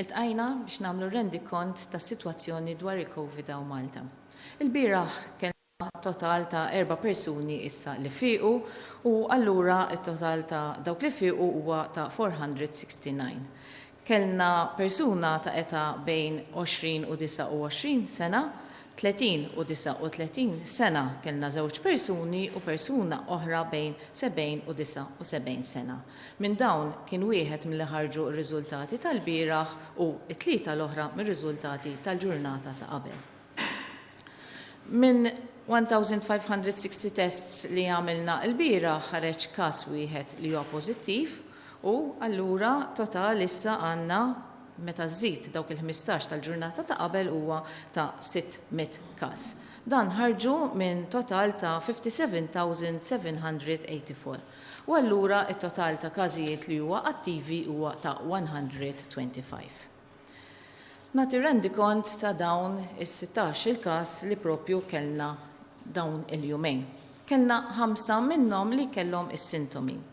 Iltqajna biex nagħmlu rendi kont tas-sitwazzjoni dwar il-COVID u Malta. Il-bieraħ kellna total ta' 4 persuni issa li fiequ u allura it-total ta' dawk li fiequ huwa ta' 469. Kellna persuna ta' età bejn 20 u 29 sena, 30 u 39 sena kellna żewġ persuni u persuna oħra bejn 70 u 79 sena. Minn dawn kien wieħed mill-li ħarġu r-riżultati tal-bieraħ u t-tlieta l-oħra mir-riżultati tal-ġurnata ta' qabel. Minn 1560 tests li għamilna l-bieraħ ħareġ każ wieħed li huwa pożittiv u allura total issa għandna meta żżid dawk il-15 tal-ġurnata ta' qabel huwa ta' 600 każ. Dan ħarġu minn total ta' 57,784. U allura it-total ta' każijiet li huwa attivi huwa ta' 125. Nagħti rendi kont ta' dawn is-16 il-każ li propju kellna dawn il-jumejn. Kellna 5 minnhom li kellhom is-sintomi.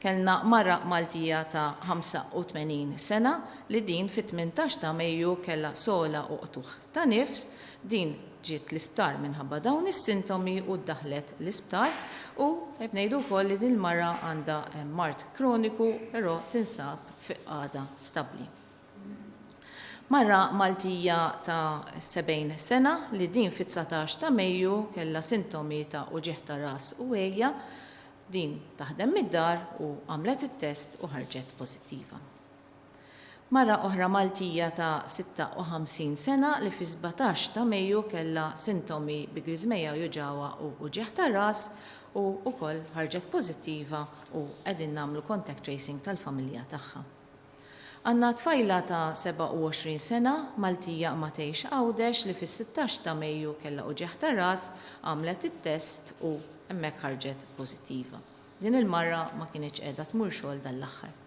Kellna mara Maltija ta' 85 sena li din fit-18 ta' Mejju kellha sola u qtuħ ta' nifs, din ġiet l-isptar minħabba dawn is-sintomi u ddaħlet l-isptar u ngħidu wkoll li din mara għandha mart kroniku però tinsab fi qagħda stabbli. Mara Maltija ta' 70 sena li din fit-19 ta' Mejju kellha sintomi ta' uġigħ ta' ras u għejja, din taħdem mid-dar u għamlet it-test u ħarġet pożittiva. Mara oħra Maltija ta' 56 sena li fi 17 ta' Mejju kellha sintomi bi griżmejja juġawa u uġigħ ta' ras u wkoll ħarġet pożittiva u qegħdin nagħmlu contact tracing tal-familja tagħha. Għandna tfajla ta' 27 sena Maltija Matejx Għawdex li fis-16 ta' Mejju kellha uġigħ ta' ras għamlet it-test u hemmhekk ħarġet pożittiva. Din il-marra ma kienx qiegħda tmur xogħol dal-aħħar.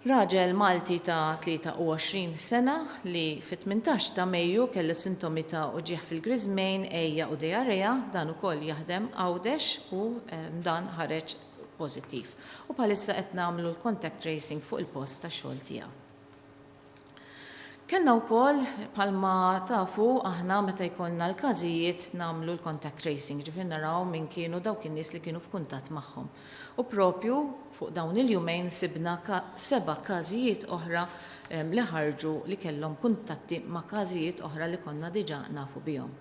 Raġel Malti ta' 23 sena li fit-18 ta' Mejju kellu sintomi ta' uġigħ fil-griżmejn, ejja u diarrea, dan ukoll jaħdem Għawdex u dan ħareġ pożittiv. U bħalissa qed nagħmlu l-contact tracing fuq il-post tax-xogħol tiegħu. Kellna wkoll bħalma tafu aħna meta jkollna l-każijiet nagħmlu l-contact tracing, ġifier naraw min kienu dawk in-nies li kienu f'kuntatt magħhom. U propju fuq dawn il-jumejn sibna 7 każijiet oħra li ħarġu li kellhom kuntatti ma' każijiet oħra li konna diġà nafu bihom.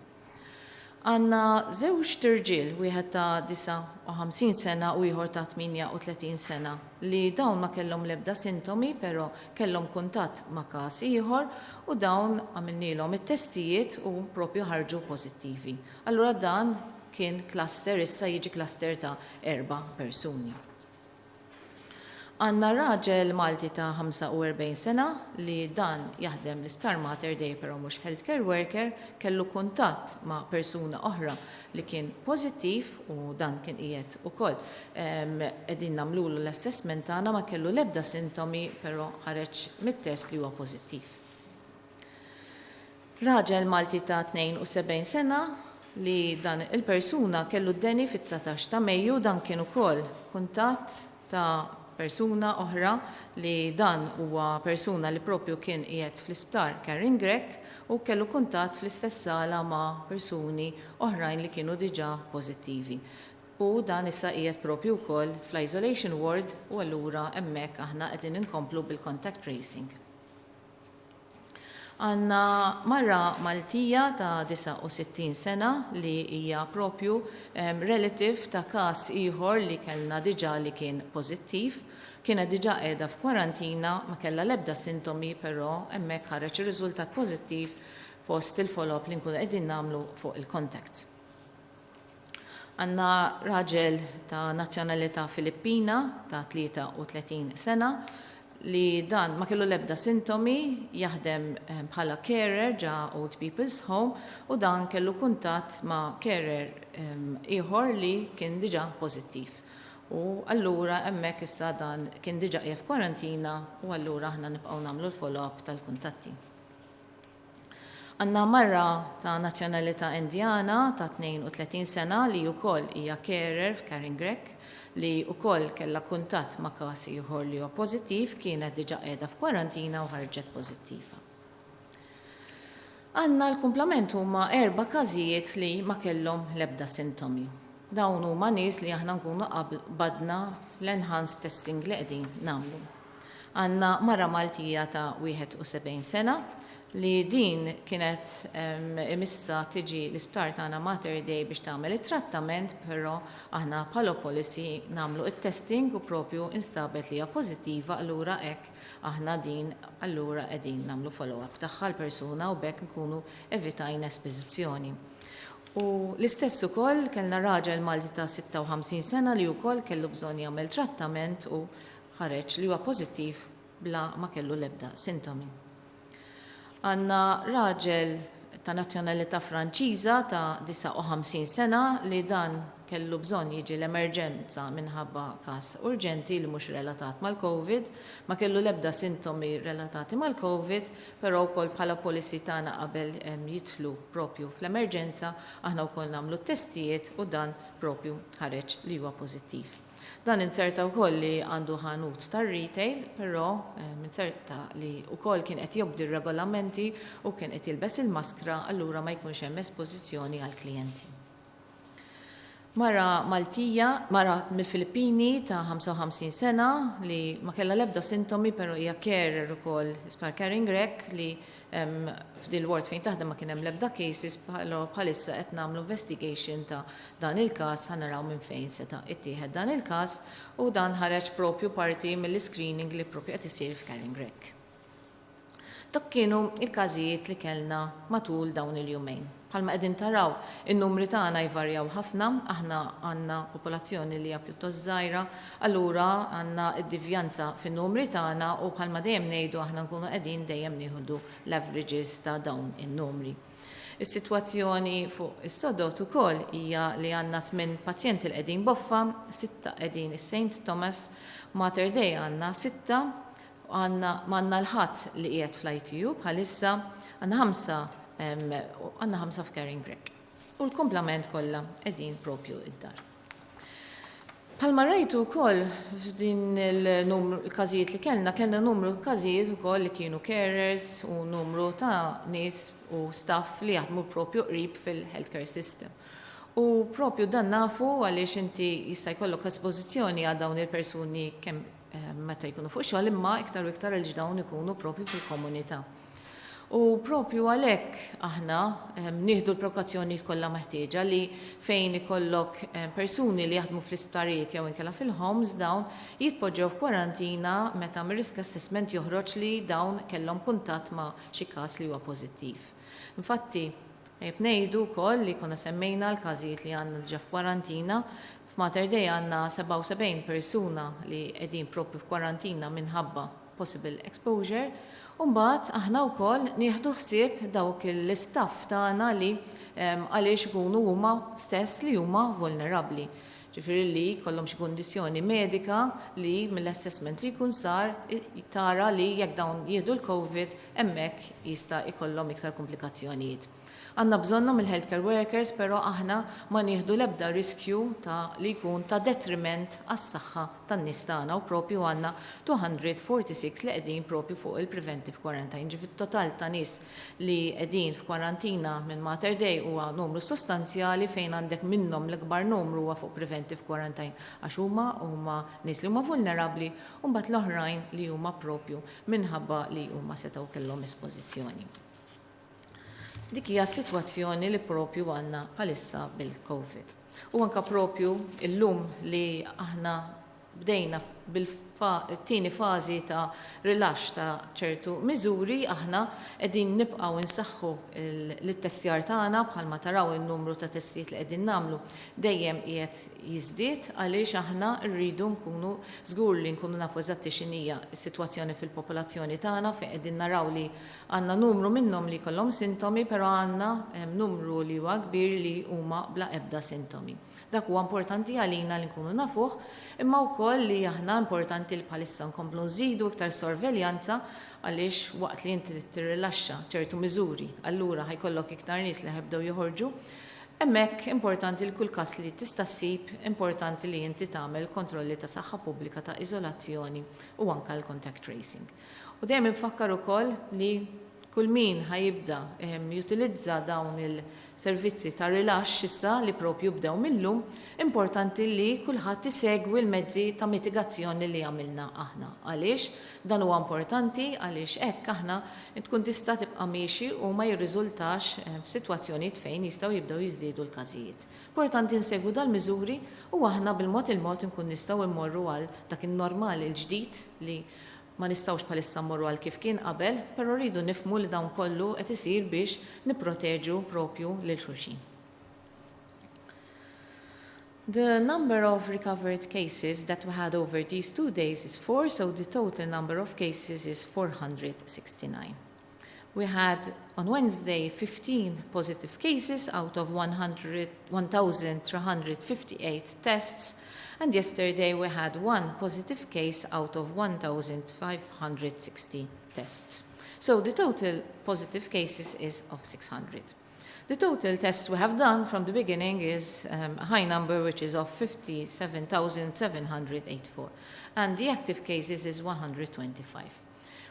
Għanna żewġ tirġiel, wieħed ta' 59 sena u ieħor ta' 38 sena, li dawn ma kellhom l-ebda sintomi, però kellhom kuntatt ma' każ ieħor u dawn għamilnielhom it-testijiet u propju ħarġu pożittivi. Allura dan kien cluster, issa jiġi cluster ta' 4 persuni. Għanna raġel Malti ta' 45 sena li dan jaħdem l-Isptar Mater Dei però mhux healthcare worker, kellu kuntatt ma' persuna oħra li kien pożittiv u dan kien qiegħed ukoll qegħdin nagħmlulu l-assessment tagħna ma kellu l-ebda sintomi però ħareġ mit-test li huwa pożittiv. Raġel Malti ta' 72 sena li dan il-persuna kellu d-deni fit-19 ta' Mejju, dan kien ukoll kuntatt ta' persuna oħra li dan huwa persuna li propju kien qiegħed fl-isptar Caring Grek u kellu kuntatt fl-istess sala ma' persuni oħrajn li kienu diġà pożittivi. U dan issa qiegħed propju wkoll fl-isolation ward u allura hemmhekk aħna qegħdin inkomplu bil-contact tracing. Għanna marra Maltija ta' 69 sena li hija propju relative ta' każ ieħor li kellna diġà li kien pożittiv, kienet diġà qiegħda f'kwarantina, ma kellha l-ebda sintomi, però hemmhekk ħareġ ir-riżultat pożittiv fost il-follow-up li nkunu qegħdin nagħmlu fuq il-contacts. Għandna raġel ta' nazzjonalità Filippina ta' 33 sena li dan ma kellu l-ebda sintomi, jaħdem bħala carer ġa Old People's Home u dan kellu kuntatt ma' carer ieħor li kien diġà pożittiv. U allura hemmhekk issa dan kien diġà qiegħed f'kwarantina u allura aħna nibqgħu nagħmlu l-follow-up tal-kuntatti. Għandna marra ta' nazzjonalità Indjana ta' 32 sena li wkoll hija carer f'Caring Grek li wkoll kellha kuntatt ma' każ ieħor li huwa pożittiv, kienet diġà qiegħda f'kwarantina u ħarġet pożittiva. Għandna l-kumplament huma 4 każijiet li ma kellhom l-ebda sintomi. Dawn huma nies li aħna nkunu badna fl-enhanced testing li qegħdin nagħmlu. Għandna mara Maltija ta' 71 sena li din kienet imissa tiġi l-isptar tagħna Mater Dei biex tagħmel it-trattament, però aħna bħala policy nagħmlu it-testing u propju instabet li hija pożittiva, allura hekk aħna din allura qegħdin nagħmlu follow-up tagħha l-persuna u bekk nkunu evitajna espożizzjoni. U l-istess ukoll kellna raġel Malti ta' 56 sena li wkoll kellu bżonn jagħmel trattament u ħareġ li huwa pożittiv bla ma kellu l-ebda sintomi. Għandna raġel ta' nazzjonalità Franċiża ta' 59 sena li dan kellu bżonn jiġi l-emerġenza minħabba każ urġenti li mhux relatat mal-COVID, ma kellu l-ebda sintomi relatati mal-COVID, però wkoll bħala policy tagħna qabel jidħlu propju fl-emerġenza, aħna wkoll nagħmlu t-testijiet u dan propju ħareġ li huwa pożittiv. Dan inserta wkoll li għandu ħanut tar-retail, però inserta li wkoll kien qed jobdi r-regolamenti u kien qed jilbes il-maskra, allura ma jkunx hemm espożizzjoni għall-klijenti. Mara Maltija, mara mill-Filippini ta' 55 sena li ma kellha l-ebda sintomi, però hija carer ukoll Isptar Caring Grek li f'dil ward fejn taħdem ma kien hemm l-ebda cases, bħalissa qed nagħmlu investigation ta' dan il-każ ħanaraw minn fejn seta' ittieħed dan il-każ u dan ħareġ propju parti mill-screening li propju qed isir f'Caring Grek. Dak kienu il-każijiet li kellna matul dawn il-jumejn. Bħalma qegħdin taraw, in-numri tagħna jvarjaw ħafna, aħna għandna popolazzjoni li hija pjuttost żgħira, allura għandna d-divjanza fin-numri tagħna u bħalma dejjem ngħidu aħna nkunu qegħdin dejjem nieħdu l-averages ta' dawn in-numri. Is-sitwazzjoni fuq is-sodot ukoll hija li għandna 8 pazjenti li qegħdin boffa, 6 qegħdin is-St. Thomas, Mater Dei għandna 6, għandna l-ħadd li qiegħed fl-ITU bħalissa għandna 5 f'Caring Grek. U l-komplement kollha qegħdin propju id-dar. Bħalma rajtu wkoll f'din il-numru l-każijiet li kellna numru każijiet ukoll li kienu carers u numru ta' nies u staff li jaħdmu propju qrib fil-healthcare system. U propju dan nafu għaliex inti jista' jkollok espożizzjoni għal dawn il-persuni kemm meta jkunu fuq xogħol imma iktar u iktar il dawn ikunu propju fil-komunità. U propju għalhekk aħna nieħdu l-prekawzjonijiet kollha meħtieġa li fejn ikollok persuni li jaħdmu fl-isptarijiet jew inkella fil-homes dawn jitpoġġew f'kwarantina meta mir-risk assessment joħroġ li dawn kellhom kuntatt ma' xi każ li huwa pożittiv. Infatti, ngħidu wkoll li konna semmejna l-każijiet li għandna diġà f'kwarantina, f'Mater Dei għandna 77 persuna li qegħdin propju f'kwarantina minħabba possible exposure. Mbagħad aħna wkoll nieħdu ħsieb dawk l-istaff tagħna li għaliex ikunu huma stess li huma vulnerabbli. Ġifieri li jkollhom xi kundizzjoni medika li mill-assessment li jkun sar tara li jekk dawn jieħdu l-COVID hemmhekk jista' jkollhom iktar komplikazzjonijiet. Għandna bżonnhom il-healthcare workers, però aħna ma nieħdu l-ebda riskju li jkun ta' detriment għas-saħħa tan-nies tagħna u propju għandna 246 li qegħdin propju fuq il-preventive quarantine. Ġifieri total ta' nies li qegħdin f'kwarantina minn Mater Dei huwa numru sostanzjali fejn għandek minnhom l-ikbar numru huwa fuq preventive quarantine għax huma nies li huma vulnerabbli u mbagħad l-oħrajn li huma propju minħabba li huma setgħu kellhom espożizzjoni. Dik hija s-sitwazzjoni li propju għandna bħalissa bil-COVID. U anke propju illum li aħna bdejna bil-tieni fażi ta' rilaxx ta' ċertu miżuri aħna qegħdin nibqgħu nsaħħu l-testjar tagħna bħalma taraw in-numru ta' testijiet li qegħdin nagħmlu dejjem qiegħed jiżdied għaliex aħna rridu nkunu żgur li nkunu nafu eżatti x'inhija s-sitwazzjoni fil-popolazzjoni tagħna fejn qegħdin naraw li għandna numru minnhom li jkollhom sintomi, però għandna numru li huwa kbir li huma bla ebda sintomi. Dak huwa importanti għalina li nkunu nafuh, imma wkoll li aħna importanti li bħalissa nkomplu nżidu iktar sorveljanza għaliex waqt li inti tirrilaxxa ċertu miżuri, allura ħajkollok iktar nies li ħebdew joħorġu. Hemmhekk importanti li kull każ li tista' ssib, importanti li inti tagħmel kontrolli ta' saħħa pubblika ta' iżolazzjoni u anke l-contact tracing. U dejjem infakkar ukoll li kull min ħajibda jutilizza dawn il-servizzi ta' rilaxx issa li propju bdew millum, importanti li kulħadd isegwi l-mezzi ta' mitigazzjoni li għamilna aħna. Għaliex dan huwa importanti għaliex hekk aħna tkun tista' tibqa' miexi u ma jirriżultax f'sitwazzjonijiet fejn jistgħu jibdew jiżdiedu l-każijiet. Importanti nsegwu dal-miżuri u aħna bil-mod il-mod nkun nistgħu immorru għal dak in-normali l-ġdid li ma nistawx bħalissa mmorru għal kif kien qabel, però rridu nifhmu li dawn kollu qed isir biex nipproteġu propju lil xulxin. The number of recovered cases that we had over these 2 days is 4, so the total number of cases is 469. We had on Wednesday 15 positive cases out of 1,358 tests, and yesterday we had 1 positive case out of 1,560 tests. So the total positive cases is of 600. The total tests we have done from the beginning is a high number, which is of 57,784, and the active cases is 125.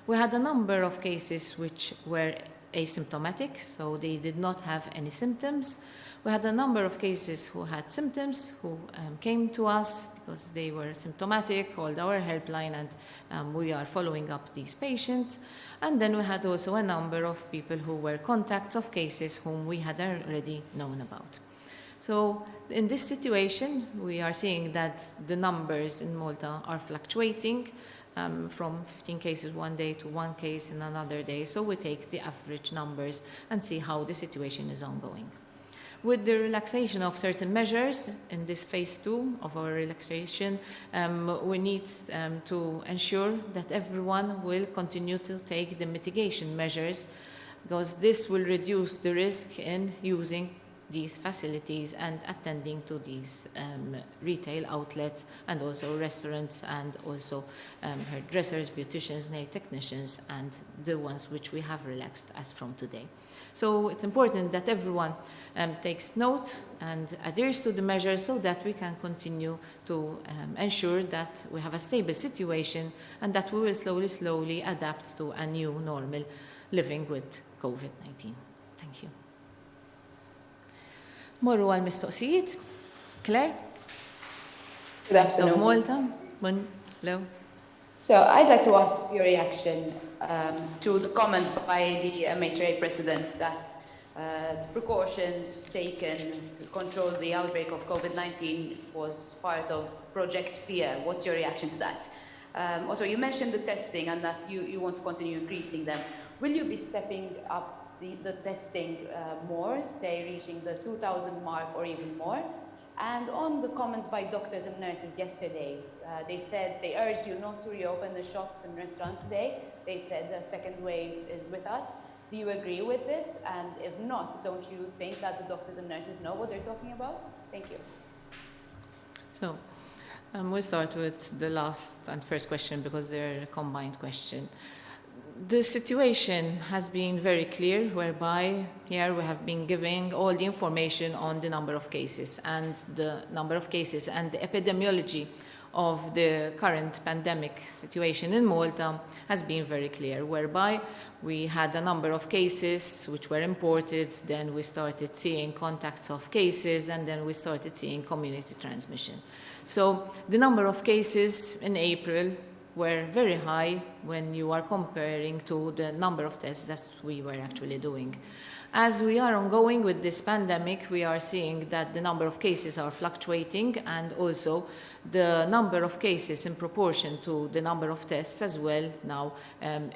We had a number of cases which were asymptomatic, so they did not have any symptoms. We had a number of cases who had symptoms, who came to us because they were symptomatic, called our helpline, and we are following up these patients. And then we had also a number of people who were contacts of cases whom we had already known about. So in this situation, we are seeing that the numbers in Malta are fluctuating from 15 cases one day to 1 case in another day. So we take the average numbers and see how the situation is ongoing. With the relaxation of certain measures in this phase 2 of our relaxation, we need to ensure that everyone will continue to take the mitigation measures, because this will reduce the risk in using these facilities and attending to these retail outlets and also restaurants and also hairdressers, beauticians, nail technicians, and the ones which we have relaxed as from today. So it's important that everyone takes note and adheres to the measures so that we can continue to ensure that we have a stable situation and that we will slowly adapt to a new normal living with COVID-19. Thank you. Morru għal mistoqsijiet. Claire? Good afternoon. Malta. Hello. So I'd like to ask your reaction to the comments by the MHRA president that precautions taken to control the outbreak of COVID-19 was part of Project Fear. What's your reaction to that? Also, you mentioned the testing and that you want to continue increasing them. Will you be stepping up the testing more, say reaching the 2,000 mark or even more? And on the comments by doctors and nurses yesterday, they said they urged you not to reopen the shops and restaurants today. They said the second wave is with us. Do you agree with this? And if not, don't you think that the doctors and nurses know what they're talking about? Thank you. So we'll start with the last and first question because they're a combined question. The situation has been very clear, whereby here we have been giving all the information on the number of cases and the epidemiology of the current pandemic situation in Malta has been very clear, whereby we had a number of cases which were imported, then we started seeing contacts of cases, and then we started seeing community transmission. So the number of cases in April were very high when you are comparing to the number of tests that we were actually doing. As we are ongoing with this pandemic, we are seeing that the number of cases are fluctuating, and also the number of cases in proportion to the number of tests as well now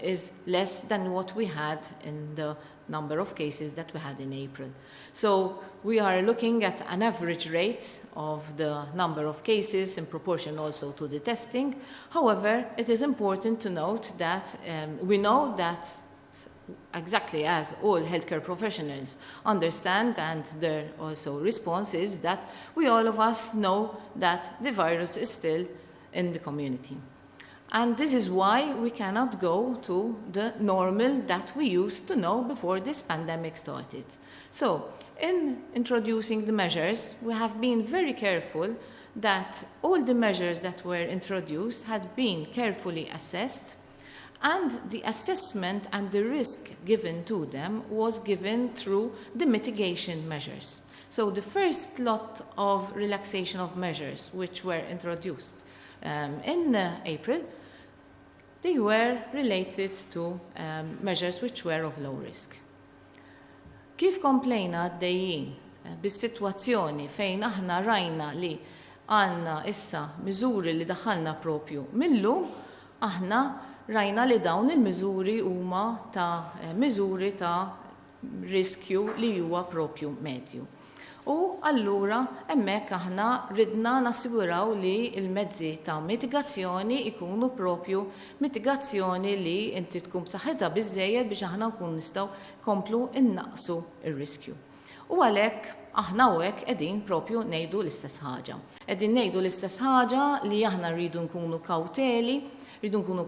is less than what we had in the number of cases that we had in April. So we are looking at an average rate of the number of cases in proportion also to the testing. However, it is important to note that we know that, exactly as all healthcare professionals understand, and their also response is that we all of us know that the virus is still in the community. And this is why we cannot go to the normal that we used to know before this pandemic started. So, in introducing the measures, we have been very careful that all the measures that were introduced had been carefully assessed, and the assessment and the risk given to them was given through the mitigation measures. So the first lot of relaxation of measures which were introduced in April, they were related to measures which were of low risk. Kif komplejna għaddejjin bis-sitwazzjoni fejn aħna rajna li għandna issa miżuri li daħħalna propju millum, aħna rajna li dawn il-miżuri huma ta' miżuri ta' riskju li huwa propju medju. U allura hemmhekk aħna ridna nassiguraw li l-mezzi ta' mitigazzjoni ikunu propju mitigazzjoni li inti tkun b'saħħitha biżżejjed biex aħna nkun nistgħu komplu innaqsu r-riskju. U għalhekk aħna hawnhekk qegħdin propju ngħidu l-istess ħaġa. Qegħdin ngħidu l-istess ħaġa li aħna rridu nkunu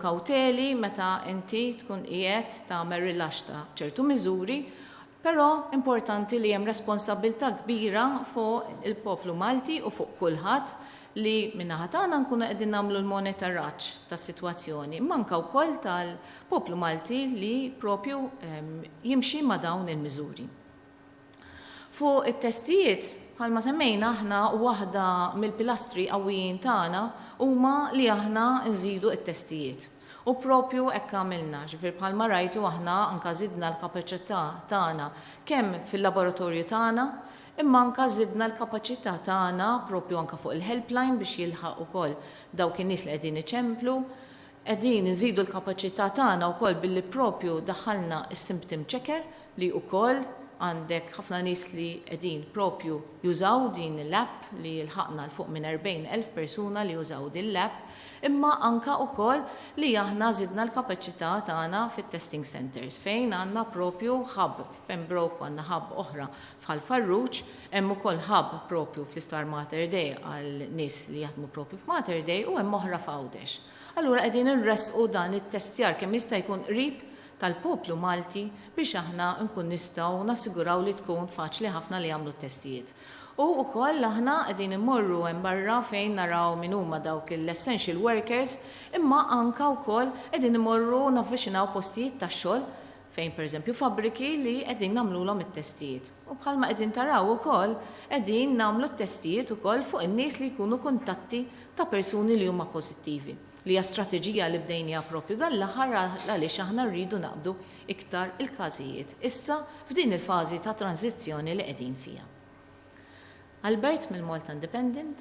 kawteli meta inti tkun qiegħed tagħmel rilaxx ta' ċertu miżuri. Però importanti li hemm responsabilità kbira fuq il-poplu Malti u fuq kulħadd li min-naħa tagħna nkunu qegħdin nagħmlu l-monitoraġġ tas-sitwazzjoni, manka wkoll tal-poplu Malti li propju jimxi ma' dawn il-miżuri. Fuq it-testijiet, bħalma semmejna aħna waħda mill-pilastri qawwijin tagħna huma li aħna nżidu t-testijiet. U propju hekk għamilna, ġifier bħalma rajtu aħna anke żidna l-kapaċità tagħna kemm fil-laboratorju tagħna, imma anke żidna l-kapaċità tagħna propju anke fuq il-helpline biex jilħaq ukoll dawk in-nies li qegħdin iċemplu. Qegħdin nżidu l-kapaċità tagħna wkoll billi propju daħħalna s-symptom checker li wkoll għandek ħafna nies li qegħdin propju jużaw din l-app li jilħaqna l fuq minn 40,000 persuna li jużaw din l-app, imma anka wkoll li aħna żidna l-kapaċità tagħna fit-testing centers fejn għandna propju hub f'Pembroke, għandna hub oħra f'Ħal-Farruġ, hemm ukoll hub propju fl-Istar Mater Dei għal nies li jaħdmu propju f'Mater Dei u hemm oħra f'Għawdex. Allura qegħdin irresqu dan it-testjar kemm jista' jkun qrib tal-poplu Malti biex aħna nkun nistgħu nassiguraw li tkun faċli ħafna li jagħmlu t-testijiet. U wkoll aħna qegħdin immorru hemm barra fejn naraw min huma dawk l-essential workers, imma anke wkoll qegħdin immorru naffiċinaw postijiet tax-xogħol fejn pereżempju fabbriki li qegħdin nagħmluhom it-testijiet. U bħalma qegħdin taraw ukoll qegħdin nagħmlu t-testijiet ukoll fuq in-nies li jkunu kuntatti ta' persuni li huma pożittivi. li hija strateġija li bdejnija propju dan l-aħħar għaliex aħna rridu naqbdu iktar il-każijiet. Issa f'din il-fażi ta' tranzizzjoni li qegħdin fiha. Albert mill-Malta Independent.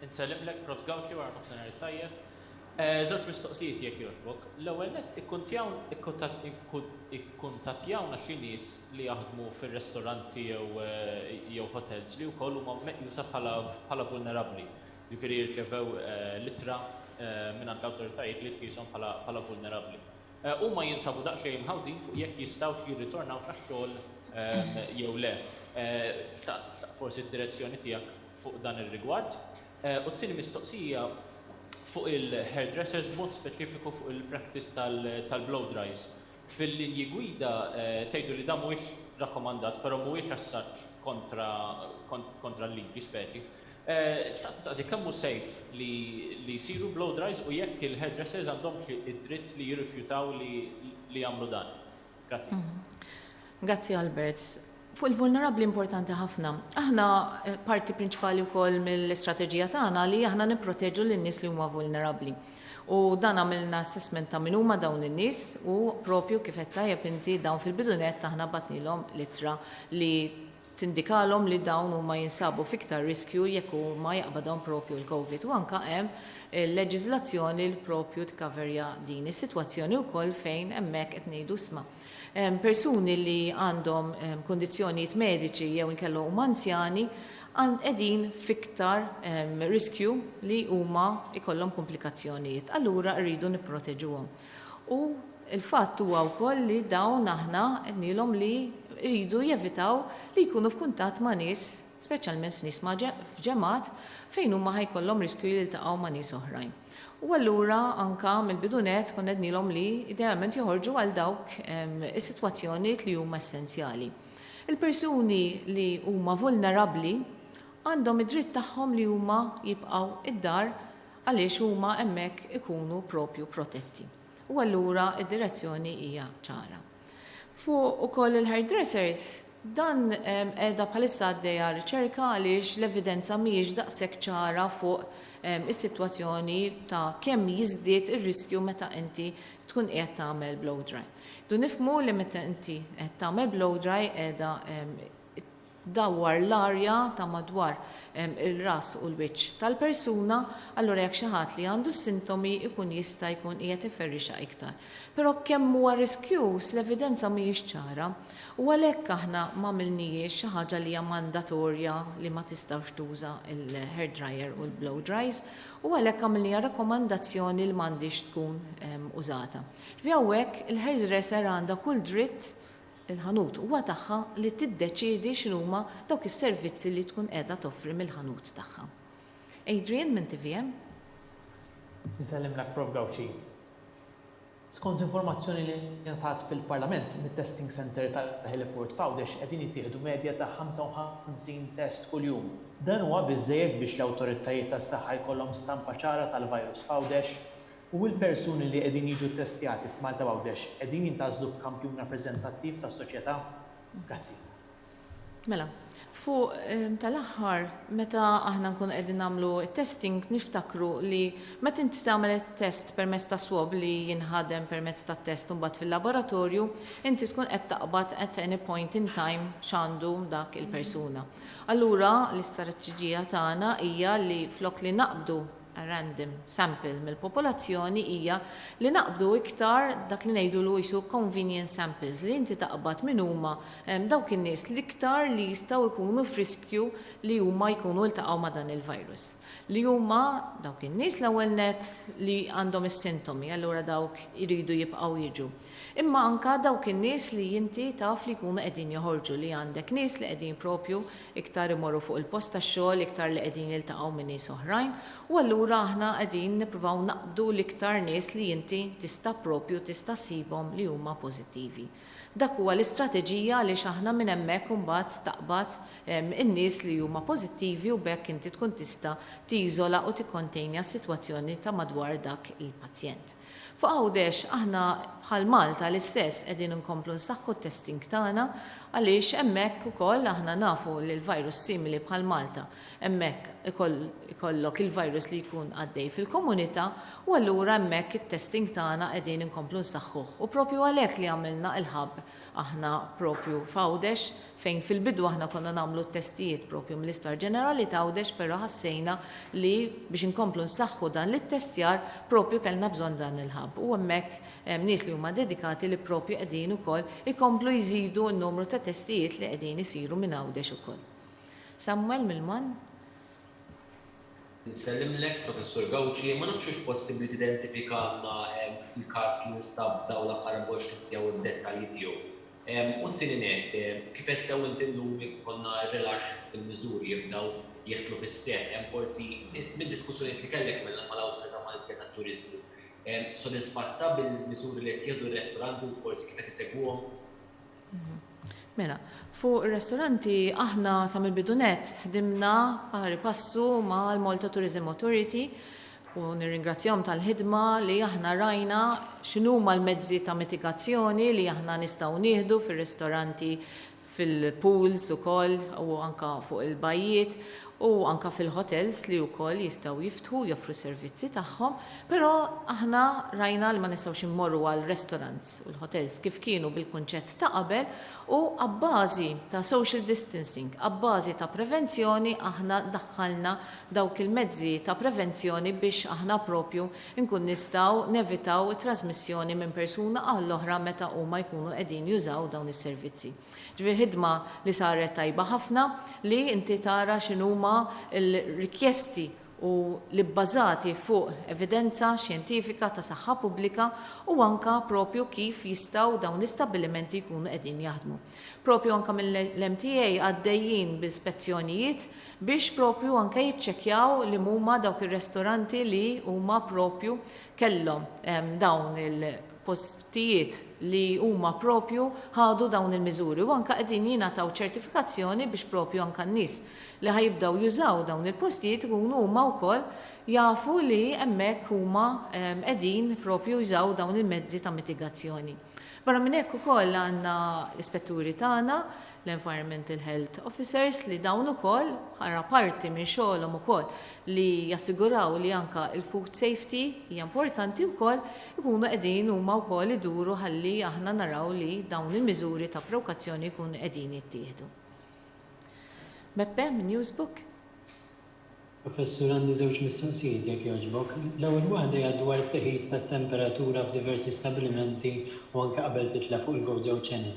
Insellimlek, Probs Gawtli wara nofsinhar tajjeb. Żewġ mistoqsijiet jekk jogħġbok. L-ewwel nett ikkuntattjawna xi nies li jaħdmu fir-ristoranti jew hotels li wkoll huma meqjusa bħala vulnerabbli. Jiġifieri jirċevew littra mingħand l-awtoritajiet li tqishom bħala vulnerabbli. Huma jinsabu daqsxejn mħawdin fuq jekk jistgħux jirritornaw tax-xogħol jew le. Forsi d-direzzjoni tiegħek fuq dan ir-rigward. U t-tieni mistoqsija fuq il-hairdressers b'mod speċifiku fuq il-practice tal-blow dries. Fil-linji gwida tgħidu li dan mhuwiex rakkomandat, però mhuwiex assaġġ kontra l-linji speċi. Saqsi kemm hu safe li jsiru blow dries u jekk il-hairdressers għandhom id-dritt li jirrifjutaw li jagħmlu dan. Grazzi. Grazzi Albert. Fuq il-vulnerabbli importanti ħafna. Aħna parti prinċipali wkoll mill-istrateġija tagħna li aħna nipproteġu lin-nies li huma vulnerabbli. U dan għamilna assessment ta' min huma dawn in-nies u propju kif qed tajjeb inti dawn fil-bidunet aħna batnilhom littra li tindikalhom li dawn huma jinsabu fiktar riskju jekk huma jaqbadhom propju l-COVID. U anke hemm leġiżlazzjoni li propju tkaverja din is-sitwazzjoni wkoll fejn hemmhekk qed ngħidu isma'. Persuni li għandhom kondizzjonijiet mediċi jew inkellu huma anzjani qegħdin fiktar riskju li huma jkollhom komplikazzjonijiet. Allura rridu nipproteġuhom. U l-fatt huwa wkoll li dawn aħna qednilhom li rridu jevitaw li jkunu f'kuntatt ma' nies, speċjalment f'nies f'ġemat fejn huma ħajkollhom riskju li jiltaqgħu ma' nies oħrajn. U allura anka mill-bidunet konna qednilhom li idealment joħorġu għal dawk is-sitwazzjonijiet li huma essenzjali. Il-persuni li huma vulnerabbli għandhom id-dritt tagħhom li huma jibqgħu id-dar għaliex huma hemmhekk ikunu propju protetti. U allura id-direzzjoni hija ċara. Fuq ukoll il-hairdressers dan qiegħda bħalissa għaddejja riċerka għaliex l-evidenza mhijiex daqshekk ċara fuq is-sitwazzjoni ta' kemm jiżdied ir-riskju meta inti tkun qiegħed tagħmel blow dry. Du nifhmu li meta inti qed tagħmel blow dry qiegħda dawwar l-arja ta' madwar il-ras u l-wiċċ tal-persuna, allura jekk xi ħadd li għandu s-sintomi jkun jista' jkun qiegħed iferrixa iktar. Però kemm huwa riskjuż l-evidenza mhijiex ċara u għalhekk aħna m'għamilniex xi ġa li hija mandatorja li ma tistgħux tuża il-hair dryer u l-blow dries u għalhekk għamilniha rakkomandazzjoni li m'għandix tkun użata. Ġifieri hawnhekk il-hairdresser għandha kull dritt il-ħanut huwa tagħha li tiddeċiedi x'huma dawk is-servizzi li tkun qiegħda toffri mill-ħanut tagħha. Adrian minn TVM. Nsellimlek Prof Gawtli. Skont informazzjoni li ngħatat fil-Parlament mit-Testing Center tal-Heliport Fawdex qegħdin jittieħdu medja ta' 55 test kuljum. Dan huwa biżżejjed biex l-awtoritajiet tas-saħħa jkollhom stampa ċara tal-virus Fawdex u l-persuni li qegħdin jiġu ttestjati f'Malta Fawdex qegħdin jintażlu b'kampjun rappreżentattiv tas-soċjetà? Grazzi. Mela, fuq tal-aħħar meta aħna nkunu qegħdin nagħmlu testing niftakru li meta inti tagħmel it-test permezz ta' swab li jinħadem permezz ta' test imbagħad fil-laboratorju, inti tkun qed taqbad at any point in time x'għandu dak il-persuna. Allura l-istrateġija tagħna hija li flok li naqbdu random sample mill-popolazzjoni hija li naqbdu iktar dak li ngħidulu jisu convenience samples li inti taqbad min huma dawk in-nies li iktar li jistgħu jkunu f'riskju li huma jkunu ltaqgħu ma' dan il-virus. Li huma dawk in-nies l-ewwel net li għandhom is-sintomi, allura dawk iridu jibqgħu jiġu. Imma anka dawk in-nies li inti taf li jkunu qegħdin joħorġu li għandek nies li qegħdin propju iktar imorru fuq il-post tax-xogħol, iktar li qegħdin jiltaqgħu minn nies oħrajn, u allura aħna qegħdin nippruvaw naqbdu l-iktar nies li inti tista' propju tista' ssibhom li huma pożittivi. Dak huwa l-istrateġija li aħna minn hemmhekk imbagħad taqbad in-nies li huma pożittivi u bekk inti tkun tista' tiżola u tikkontenja s-sitwazzjoni ta' madwar dak il-pazjent. Fuq Għawdex aħna bħal Malta l-istess qegħdin inkomplu nsaħħu t-testing tagħna għaliex hemmhekk ukoll aħna nafu li l-virus simili bħal Malta hemmhekk ikollok il-virus li jkun għaddej fil-komunità u allura hemmhekk it-testing tagħna qegħdin inkomplu nsaħħuh. U propju għalhekk li għamilna il-ħabb aħna propju f'Għawdex fejn fil-bidu aħna konna nagħmlu t-testijiet propju mill-Isptar Ġenerali ta' Għawdex, però ħassejna li biex inkomplu nsaħħu dan l-testjar propju kellna bżonn dan il-ħabb. U hemmhekk nies li huma dedikati li propju qegħdin ukoll ikomplu jżidu n-numru ta' testijiet li qegħdin isiru minn Għawdex ukoll. Samuel Milman. Nsellimlek, Professur Gawċi, ma nafx possibbli tidentifika il-każ li nistab daw l-aħħar 24 sija u d-dettalji tiegħu. U t-tieni net, kif qed sew inti llum konna rilax fil-miżuri jibdew jieħdlu fis-seħħ, hemm forsi mid-diskussjonijiet li kellek mal-Awtorità Maltija tat-Turiżmu. Sodisfatta bil-miżuri li qed jieħdu r-restoranti u forsi kif qed isegwuhom? Mela, fuq ir-restoranti aħna sa mill-bidunet ħdimna pari passu mal-Malta Tourism Authority u nirringrazzjahom tal-ħidma li aħna rajna x'inhuma l-mezzi ta' mitigazzjoni li aħna nistgħu nieħdu fir-ristoranti fil-pools ukoll u anka fuq il-bajjiet u anka fil-hotels li wkoll jistgħu jiftħu joffru servizzi tagħhom, però aħna rajna li ma nistgħux immorru għal restaurants u l-hotels kif kienu bil-kunċett ta' qabel u abbażi ta' social distancing, abbażi ta' prevenzjoni aħna daħħalna dawk il-mezzi ta' prevenzjoni biex aħna propju nkun nistgħu nevitaw it-trasmissjoni minn persuna għall-oħra meta huma jkunu qegħdin jużaw dawn is-servizzi. Ġifieri ħidma li saret tajba ħafna li inti tara x'inhuma l-rikjesti u li bbażati fuq evidenza xjentifika ta' saħħa pubblika u anka propju kif jistgħu dawn l-istabbilimenti jkunu qegħdin jaħdmu. Propju anka mill-MTA għaddejjin b'ispezzjonijiet biex propju anka jiċċekkjaw li huma dawk ir-restoranti li huma propju kellhom dawn il-postijiet li huma propju ħadu dawn il-miżuri u anka qegħdin jingħataw ċertifikazzjoni biex propju anka n-nies li ħajibdew jużaw dawn il-postijiet ikunu huma wkoll jafu li hemmhekk huma qegħdin propju jużaw dawn il-mezzi ta' mitigazzjoni. Barra minn hekk ukoll għandna l-ispetturi tagħna, l-Environmental Health Officers li dawn ukoll ħarra parti minn xogħolhom ukoll li jassiguraw li anka il-food safety hija importanti wkoll ikunu qegħdin huma wkoll iduru ħalli aħna naraw li dawn il-miżuri ta' prekawzjoni jkunu qegħdin jittieħdu. Beppe minn Newsbook. Professur, għandi żewġ mistoqsijiet jekk jogħġbok. L-ewwel waħda hija dwar it-teħid tat-temperatura f'diversi stabbilimenti u anke qabel titla' fuq il-Go Channel.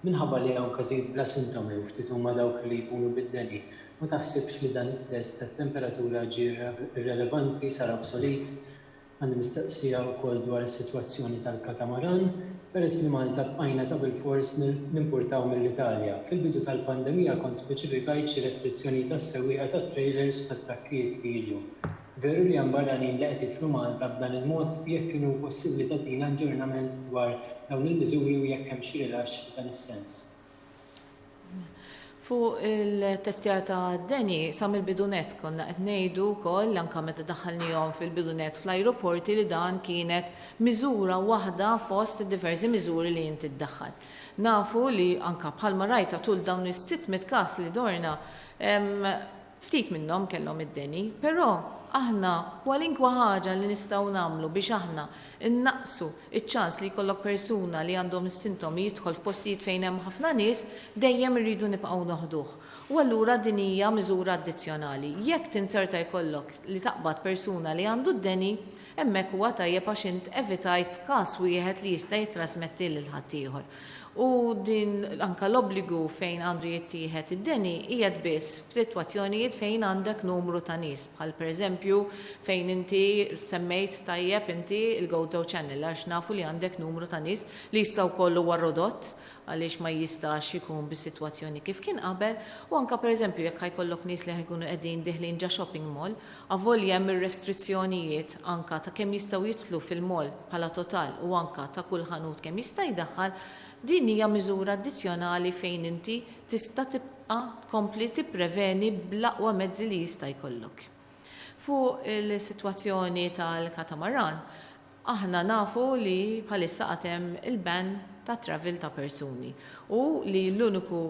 Minħabba li hawn każijiet bla sintomi u ftit huma dawk li jkunu bid-deni, ma taħsibx li dan it-test tat-temperatura ġie irrelevanti sar obsolit? Għandi mistaqsija wkoll dwar is-sitwazzjoni tal-katamaran, peress li Malta bqajna ta' bil-fors nimportaw mill-Italja. Fil-bidu tal-pandemija kont speċifikajt xi restrizzjoni tas-sewwieqa tat-trailers u tat-trakkijiet li jiġu. Veru li hemm barranin li qed jidħlu Malta b'dan il-mod jekk kienu possibbli tagħtina aġġornament dwar dawn il-miżuri u jekk hemm xi rilax f'dan is-sens. Fuq il-testjar ta' Deni, sa' mill-bidunet konna qed ngħidu wkoll anke meta daħħalnihom fil-bidunet fl-ajruporti li dan kienet miżura waħda fost diversi miżuri li inti ddaħħal. Nafu li anke bħalma rajta tul dawn is-600 każ li dorna ftit minnhom kellhom id-Deni, però aħna kwalinkwa ħaġa li nistgħu nagħmlu biex aħna innaqsu iċ-ċans li jkollok persuna li għandhom is-sintomi jidħol f'postijiet fejn hemm ħafna nies dejjem irridu nibqgħu noħduh. U allura din hija miżura addizzjonali. Jekk tinserta jkollok li taqbad persuna li għandu d-Deni, hemmhekk huwa tajjeb għax int evitajt każ wieħed li jista' jitrasmetti lil ħaddieħor. U din anka l-obbligu fejn għandu jittieħed id-Deni hija biss f'sitwazzjonijiet fejn għandek numru ta' nies, bħal pereżempju fejn inti semmejt tajjeb inti il-Go Channel għax nafu li għandek numru ta' nies li jistgħu kollu warrodott għaliex ma jistax ikun bis-sitwazzjoni kif kien qabel u anka pereżempju jekk ħajkollok nies li ħajkunu qegħdin diħlin ġa shopping mall, avolja hemm ir-restrizzjonijiet anka ta' kemm jistgħu jidħlu fil-mall bħala total u anka ta' kull ħanut kemm jista' jdaħħal, din hija miżura addizzjonali fejn inti tista' tibqa' tkompli tippreveni bl-aqwa mezzi li jista' jkollok. Fuq il-sitwazzjoni tal-katamaran, aħna nafu li bħalissa qatem il-ban ta' travel ta' persuni u li l-uniku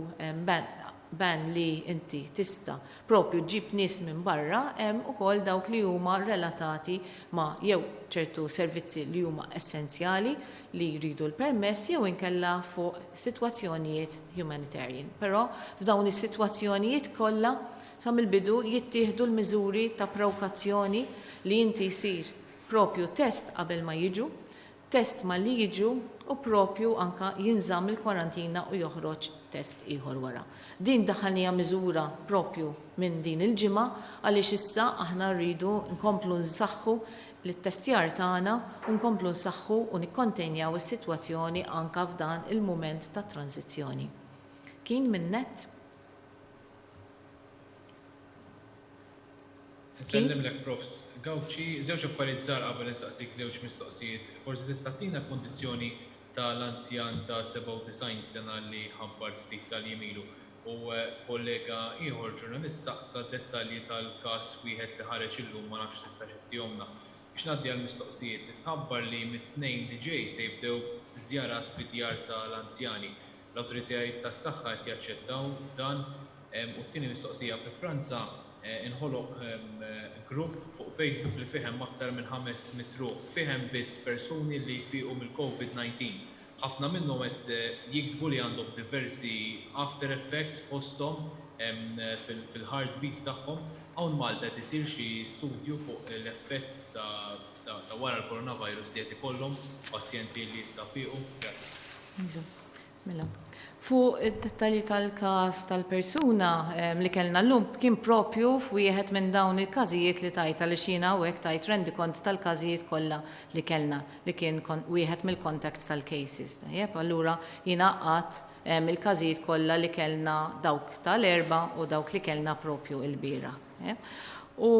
ban li inti tista propju ġib nies minn barra hemm ukoll dawk li huma relatati ma' jew ċertu servizzi li huma essenzjali li jridu l-permess jew inkella fuq sitwazzjonijiet humanitarian. Però f'dawn is-sitwazzjonijiet kollha sa mill-bidu jittieħdu l-miżuri ta' prawkazzjoni li inti jsir propju test qabel ma jiġu, test ma li jiġu u propju anka jinżamm il-kwarantina u joħroġ test ieħor wara. Din daħalnija miżura propju minn din il-ġimgħa għaliex issa aħna rridu nkomplu nsaħħu l-testjar tagħna u nkomplu nsaħħu u nikkontenjaw is-sitwazzjoni anka f'dan il-mument ta' tranzizzjoni. Kien minn nett? Nsellimlek Profs Gawċi, żewġ affarijiet żgħar qabel nistaqsik żewġ mistoqsijiet. Forsi tista' tagħtina kondizzjoni tal-anzjan ta' 97 sena li ħabbart ftit tal-jemilu u kollega ieħor ġurnalist saqsa dettalji tal-każ wieħed li ħareġ illum ma nafx tista' xittihomna. Biex ngħaddi għall-mistoqsijiet, itħabbar li mit-tnejn li ġej se jibdew żjarat fid-djar tal-anzjani. L-awtoritajiet tas-saħħa qed jaċċettaw dan u t-tieni mistoqsija fi Franza inħoloq grupp fuq Facebook li fihem aktar minn 500 ruħ, fihem biss persuni li jfiequ mill-COVID-19. Ħafna minnhom qed jiktbu li għandhom diversi after effects posthom fil-heartbeat tagħhom. Hawn Malta qed isir xi studju fuq l-effett ta' wara l-coronavirus li qed ikollhom pazjenti li issa fiequ. Mela. Fuq id-dettalji tal-każ tal-persuna li kellna llum kien propju f'wieħed minn dawn il-każijiet li tajt għaliex jiena hawnhekk tajt rendikont tal-każijiet kollha li kellna li kien wieħed mill-contacts tal-cases. Allura jiena qatt il-każijiet kollha li kellna dawk tal-erba' u dawk li kellna propju l-biera. U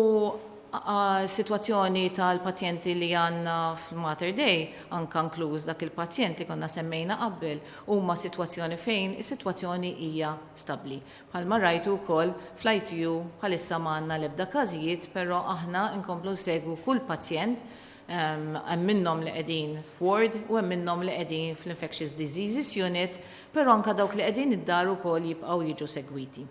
situazzjoni tal-pazjenti li għanna f'Mater Dei, anka inkluż dak il-pazjent li konna semmejna qabel, huma situazzjoni fejn is-sitwazzjoni hija stabbli. Bħalma rajtu wkoll fl-ITU bħalissa m'għandna l-ebda każijiet, però aħna nkomplu nsegwu kull pazjent hemm minnhom li qegħdin f'ward u hemm minnhom li qegħdin fl-Infectious Diseases Unit, però anka dawk li qegħdin id-dar ukoll jibqgħu jiġu segwiti.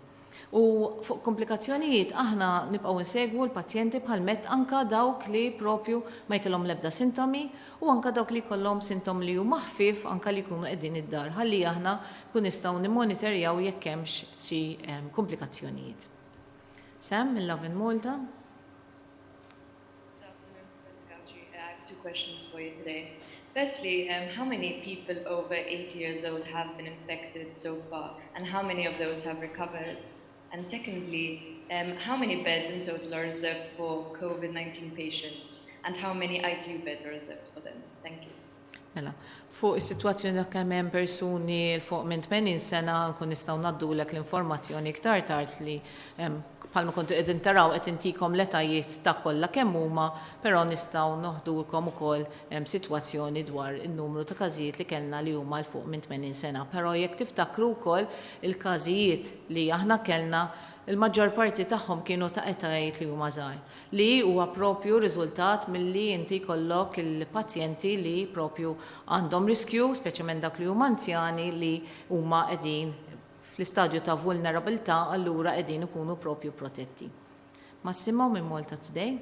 U fuq komplikazzjonijiet aħna nibqgħu nsegwu l-pazjenti bħalmet anka dawk li propju ma jkollhom l-ebda sintomi u anka dawk li jkollhom sintomi li huma ħfief anka li jkunu qegħdin id-dar ħalli aħna kun nistgħu nimmonitorjaw jekk hemmx xi komplikazzjonijiet. Sam mill-Love in Malta. I have 2 questions for you today. Firstly, how many people over 80 years old have been infected so far, and how many of those have recovered? And secondly, how many beds in total are reserved for COVID-19 patients, and how many ITU beds are reserved for them? Thank you. Mela, fuq is-sitwazzjoni dak kemm hemm persuni fuq minn 80 sena nkun nistgħu ngħaddulek l-informazzjoni iktar tard li bħalma kontu qegħdin taraw qed intikom l-etajiet ta' kollha kemm huma, però nistgħu noħdulkom ukoll sitwazzjoni dwar in-numru ta' każijiet li kellna li huma l fuq minn 80 sena. Però jekk tiftakru wkoll il-każijiet li aħna kellna il-maġġor parti tagħhom kienu ta' etajiet li huma żgħar, li huwa propju riżultat milli inti jkollok il-pazjenti li propju għandhom riskju, speċjalment dak li huma anzjani li huma qegħdin fl-istadju ta' vulnerabilità allura qegħdin ikunu propju protetti. Massimo minn Malta Today.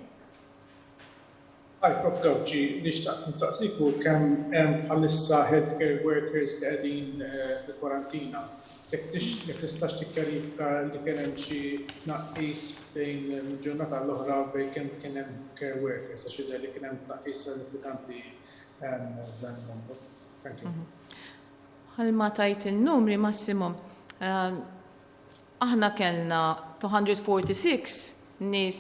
Hi, Prof. Gawċi, nixtaqt nsaqsik kemm hemm bħalissa healthcare workers li qegħdin fil-kwarantina. Jekk tistax tikkjarifika li kien hemm xi tnaqqis bejn il-ġurnata l-oħra bejn kemm kien hemm care workers għax jidher li kien hemm tnaqqis sinifikanti dan numru. Thank you. Ħalma tajt il-numri Massimo. Aħna kellna 246 nies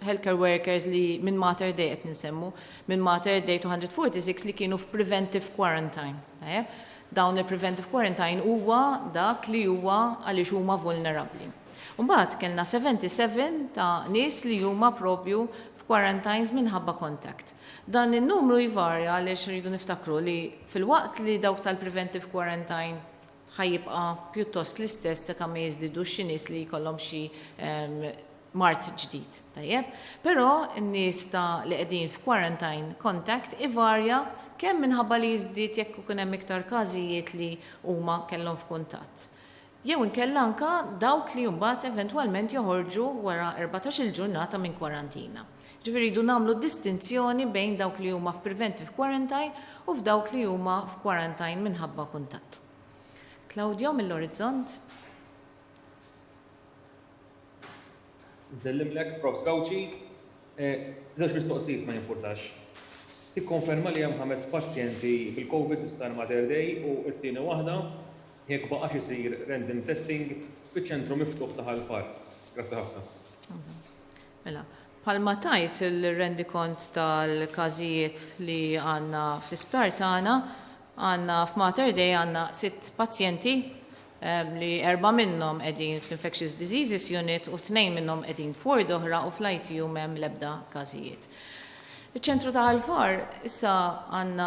healthcare workers li minn Mater Dei qed ninsemmu, minn Mater Dei 246 li kienu f'preventive quarantine. Dawn il-preventive quarantine huwa dak li huwa għaliex huma vulnerabbli. Mbagħad kellna 77 ta' nies li huma propju f'quarantines minħabba contact. Dan in-numru jvarja għaliex rridu niftakru li fil-waqt li dawk tal-preventive quarantine ħajjibqa' pjuttost l-istess sakemm ma jiżdidux xi nies li jkollhom xi mart ġdid, tajjeb? Però n-nies li qegħdin f'quarantine contact ivarja kemm minħabba li jiżdied jekk ikun hemm iktar każijiet li huma kellhom f'kuntatt. Jew inkella anke dawk li mbagħad eventwalment joħorġu wara 14-il ġurnata minn kwarantina. Ġifieri jridu nagħmlu distinzjoni bejn dawk li huma f'preventive quarantine u f'dawk li huma f'quarantine minħabba kuntatt. Claudio mill-Orizzont. Nsellimlek, Prof. Gawci, żewġ mistoqsijiet ma jimpurtax. Tikkonferma li hemm 5 pazjenti bil-COVID isptar Mater Dei u t-tieni waħda jekk baqax isir random testing fiċ-ċentru miftuħ ta' Ħalfar. Grazzi ħafna. Mela, bħalma tajt il-rendikont tal-każijiet li għandna fl-isptar tagħna, għandna f'Mater Dei għandna 6 pazjenti li 4 minnhom qegħdin fl-Infectious Diseases Unit u 2 minnhom qegħdin f'ward oħra u fl-ITU m'hemm l-ebda każijiet. Iċ-ċentru ta' Ħalfar issa għandna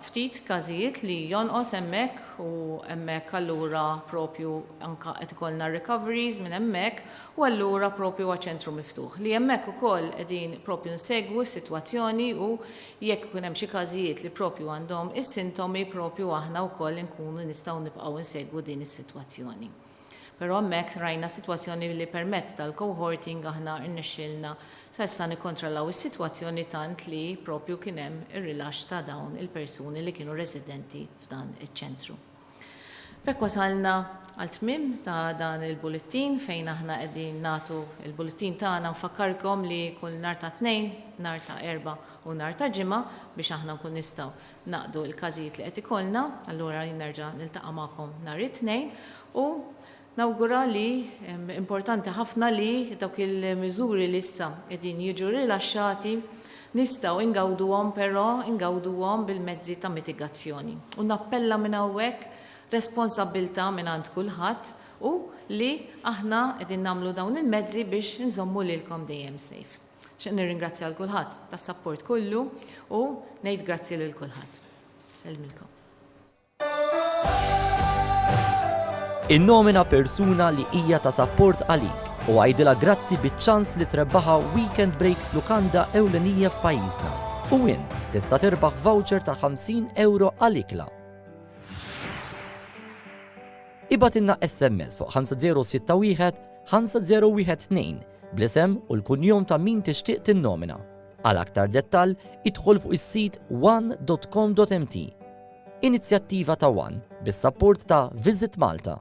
ftit każijiet li jonqos hemmhekk u hemmhekk allura propju anke qed ikollna recoveries minn hemmhekk u allura propju huwa ċentru miftuħ. Li hemmhekk ukoll qegħdin propju nsegwu s-sitwazzjoni u jekk ikun hemm xi każijiet li propju għandhom is-sintomi propju aħna wkoll inkunu nistgħu nibqgħu nsegwu din is-sitwazzjoni. Però hemmhekk rajna sitwazzjoni li permezz tal-cohorting aħna rnexxielna sa issa nikkontrollaw is-sitwazzjoni tant li propju kien hemm ir-rilaxx ta' dawn il-persuni li kienu residenti f'dan iċ-ċentru. B'hekk wasalna għal tmiem ta' dan il-bulletin fejn aħna qegħdin nagħtu il-bulletin tagħna nfakkarkom li kull nhar ta' Tnejn, nhar ta' Erba' u nhar ta' Ġimgħa biex aħna nkun nistgħu naqdu l-każijiet li qed ikollna, allura nerġa' niltaqa' magħkom nhar it-Tnejn u nawgura li importanti ħafna li dawk il-miżuri li issa qegħdin jiġu rilaxxati nistgħu ingawduhom però ingawduhom bil-mezzi ta' mitigazzjoni. U nappella minn hawnhekk responsabbiltà minn għand kulħadd u li aħna qegħdin nagħmlu dawn il-mezzi biex nżommu lilkom dejjem safe. X'in nirringrazzja l kulħadd tas-support kollu u ngħid grazzi lil kulħadd. Selmilkom. Innomina persuna li hija ta' support għalik u għajdilha grazzi biċ-ċans li trebbaħa weekend break f'lukanda ewlenija f'pajjiżna. U int tista' tirbaħ voucher ta' €50 għal-ikla. Ibatilna SMS fuq 5061 5012 bl-isem u l-kunjom ta' min tixtieq tinnomina. Għal aktar dettall idħol fuq is-sit one.com.mt. Inizjattiva ta' One bis-sapport ta' Visit Malta.